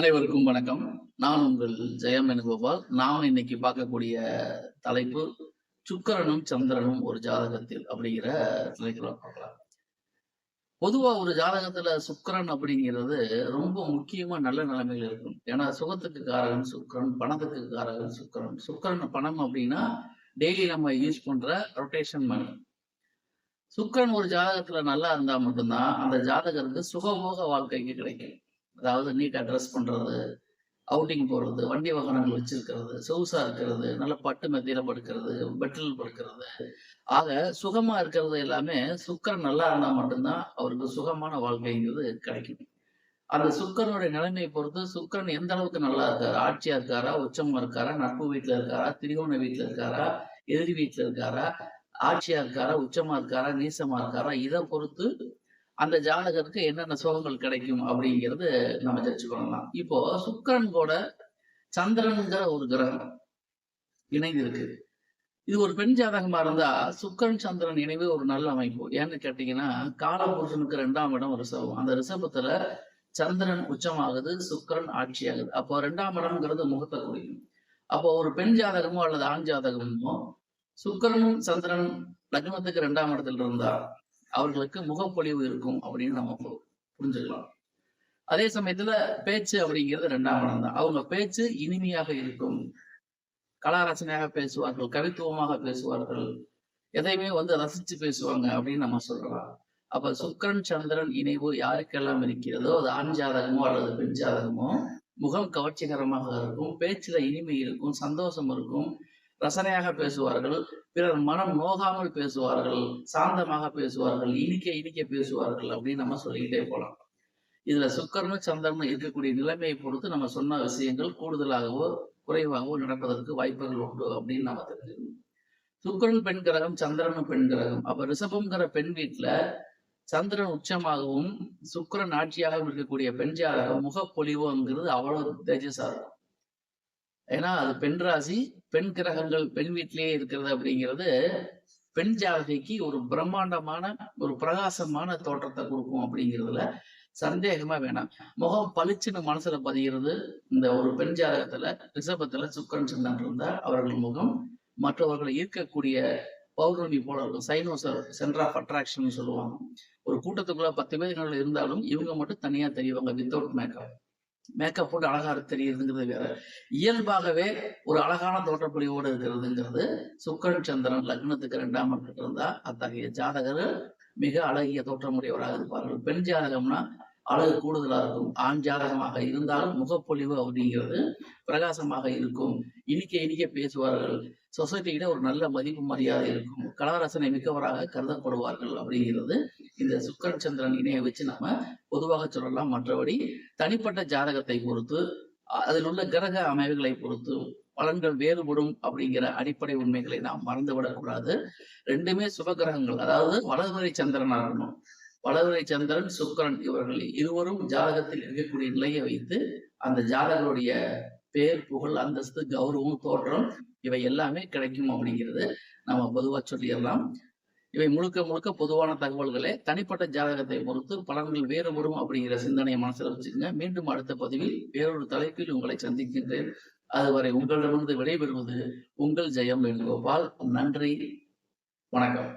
அனைவருக்கும் வணக்கம். நான் உங்கள் ஜெயம் வேணுகோபால். நாம் இன்னைக்கு பார்க்கக்கூடிய தலைப்பு சுக்கிரனும் சந்திரனும் ஒரு ஜாதகத்தில் அப்படிங்கிற தலைப்புல பார்க்கலாம். பொதுவா ஒரு ஜாதகத்துல சுக்கிரன் அப்படிங்கிறது ரொம்ப முக்கியமா நல்ல நிலைமையில இருக்கும். ஏன்னா சுகத்துக்கு காரகன் சுக்கிரன், பணத்துக்கு காரகன் சுக்கிரன். சுக்கிரன் பணம் அப்படின்னா டெய்லி நம்ம யூஸ் பண்ற ரொட்டேஷன் மணி. சுக்கிரன் ஒரு ஜாதகத்துல நல்லா இருந்தா மட்டும்தான் அந்த ஜாதகருக்கு சுகபோக வாழ்க்கைக்கு கிடைக்கும். அதாவது நீட்டா ட்ரெஸ் பண்றது, அவுட்டிங் போறது, வண்டி வாகனங்கள் வச்சிருக்கிறது, சொகுசா இருக்கிறது, நல்ல பட்டு மெத்தையில படுக்கிறது, பெட்டில் படுக்கிறது. ஆக சுகமா இருக்கிறது எல்லாமே சுக்கிரன் நல்லா இருந்தா மட்டும்தான் அவருக்கு சுகமான வாழ்க்கைங்கிறது கிடைக்கும். அந்த சுக்கிரனுடைய நிலைமையை பொறுத்து சுக்கிரன் எந்த அளவுக்கு நல்லா இருக்காரு, ஆட்சியா இருக்காரா, உச்சமா இருக்காரா, நட்பு வீட்டுல இருக்காரா, திரிகோண வீட்டுல இருக்காரா, எதிரி வீட்டுல இருக்காரா, ஆட்சியா இருக்காரா, உச்சமா இருக்காரா, நீசமா இருக்காரா, இதை பொறுத்து அந்த ஜாதகருக்கு என்னென்ன சுகங்கள் கிடைக்கும் அப்படிங்கிறது நம்ம ஜட்ஜ் பண்ணலாம். இப்போ சுக்கிரன் கூட சந்திரன்கிற ஒரு கிரகம் இணைந்து இருக்கு. இது ஒரு பெண் ஜாதகமா இருந்தா சுக்கிரன் சந்திரன் இணைவு ஒரு நல்ல அமைப்பு. ஏன்னு கேட்டீங்கன்னா காலபுருஷனுக்கு 2ஆம் இடம் ரிஷபம். அந்த ரிஷபத்துல சந்திரன் உச்சமாகுது, சுக்கிரன் ஆட்சி ஆகுது. அப்போ 2ஆம் இடம்ங்கிறது முகத்தை குறிக்கும். அப்போ ஒரு பெண் ஜாதகமோ அல்லது ஆண் ஜாதகமோ சுக்கிரனும் சந்திரன் லக்னத்துக்கு 2ஆம் இடத்துல இருந்தா அவர்களுக்கு முகப்பொழிவு இருக்கும் அப்படின்னு நம்ம புரிஞ்சுக்கலாம். அதே சமயத்துல பேச்சு அப்படிங்கிறது 2ஆம் இடம் தான். அவங்க பேச்சு இனிமையாக இருக்கும், கலாரசனையாக பேசுவார்கள், கவித்துவமாக பேசுவார்கள், எதையுமே ரசிச்சு பேசுவாங்க அப்படின்னு நம்ம சொல்லலாம். அப்ப சுக்கிரன் சந்திரன் இணைவு யாருக்கெல்லாம் இருக்கிறதோ அது ஆண் ஜாதகமோ அல்லது பெண் ஜாதகமோ முகம் கவர்ச்சிகரமாக இருக்கும், பேச்சுல இனிமை இருக்கும், சந்தோஷம் இருக்கும், ரசனையாக பேசுவார்கள், பிறர் மனம் நோகாமல் பேசுவார்கள், சாந்தமாக பேசுவார்கள், இனிக்க இனிக்க பேசுவார்கள் அப்படின்னு நம்ம சொல்லிக்கிட்டே போலாம். இதுல சுக்கிரனும் சந்திரனும் இருக்கக்கூடிய நிலைமையை பொறுத்து நம்ம சொன்ன விஷயங்கள் கூடுதலாகவோ குறைவாகவோ நடப்பதற்கு வாய்ப்புகள் உண்டு அப்படின்னு நம்ம தெரிஞ்சுக்கணும். சுக்கிரன் பெண் கிரகம், சந்திரனும் பெண் கிரகம். அப்ப ரிஷபம்ங்கிற பெண் வீட்டுல சந்திரன் உச்சமாகவும் சுக்கிரன் ஆட்சியாகவும் இருக்கக்கூடிய பெண் ஜாதகம் முகப்பொலிவுங்கிறது அவ்வளவு தேஜஸா இருக்கும். ஏன்னா அது பெண் ராசி, பெண் கிரகங்கள் பெண் வீட்டிலேயே இருக்கிறது அப்படிங்கிறது பெண் ஜாதகைக்கு ஒரு பிரம்மாண்டமான ஒரு பிரகாசமான தோற்றத்தை கொடுக்கும் அப்படிங்கிறதுல சந்தேகமா வேணாம். முகம் பளிச்சுன்னு மனசுல பதிகிறது. இந்த ஒரு பெண் ஜாதகத்துல ரிஷபத்துல சுக்கிரன் சந்திரன் இருந்தா அவர்கள் முகம் மற்றவர்களை ஈர்க்கக்கூடிய பௌர்ணமி போல இருக்கும். சைனோசர் சென்டர் ஆஃப் அட்ராக்ஷன் சொல்லுவாங்க. ஒரு கூட்டத்துக்குள்ள 10 பேர்கள் இருந்தாலும் இவங்க மட்டும் தனியா தெரியுவாங்க வித்தவுட் மேக்கப். மேக்கப் போட்டு அழகா தெரியுதுங்கிறது வேற. இயல்பாகவே ஒரு அழகான தோற்றப்பொழிவோடு இருக்கிறதுங்கிறது சுக்கிரன் சந்திரன் லக்னத்துக்கு 2ஆம் இடத்துல இருந்தா அத்தகைய ஜாதகர் மிக அழகிய தோற்றமுடையவராக இருப்பார்கள். பெண் ஜாதகம்னா அழகு கூடுதலா இருக்கும். ஆண் ஜாதகமாக இருந்தாலும் முகப்பொழிவு அப்படிங்கிறது பிரகாசமாக இருக்கும், இனிக்க இனிக்க பேசுவார்கள், சொசைட்டியில ஒரு நல்ல மதிப்பு மரியாதை இருக்கும், கலாரசனை மிக்கவராக கருதப்படுவார்கள் அப்படிங்கிறது இந்த சுக்கிரன் சந்திரன் இணையை வச்சு நம்ம பொதுவாக சொல்லலாம். மற்றபடி தனிப்பட்ட ஜாதகத்தை பொறுத்து அதில் உள்ள கிரக அமைவுகளை பொறுத்து பலன்கள் வேறுபடும் அப்படிங்கிற அடிப்படை உண்மைகளை நாம் மறந்துவிடக்கூடாது. ரெண்டுமே சுபகிரகங்கள், அதாவது வலதுரை சந்திரனா இருக்கணும். வலதுரை சந்திரன் சுக்கிரன் இவர்கள் இருவரும் ஜாதகத்தில் இருக்கக்கூடிய நிலையை வைத்து அந்த ஜாதகருடைய பேர், புகழ், அந்தஸ்து, கௌரவம், தோற்றம் இவை எல்லாமே கிடைக்கும் அப்படிங்கிறது நம்ம பொதுவா சொல்லிடலாம். இவை முழுக்க முழுக்க பொதுவான தகவல்களே. தனிப்பட்ட ஜாதகத்தை பொறுத்து பலன்கள் வேறுபடும் அப்படிங்கிற சிந்தனையை மனசுல வச்சுக்கோங்க. மீண்டும் அடுத்த பதிவில் வேறொரு தலைப்பில் உங்களை சந்திக்கின்றேன். அதுவரை உங்களிடமிருந்து விடைபெறுவது உங்கள் ஜெயம் வேணுகோபால். நன்றி, வணக்கம்.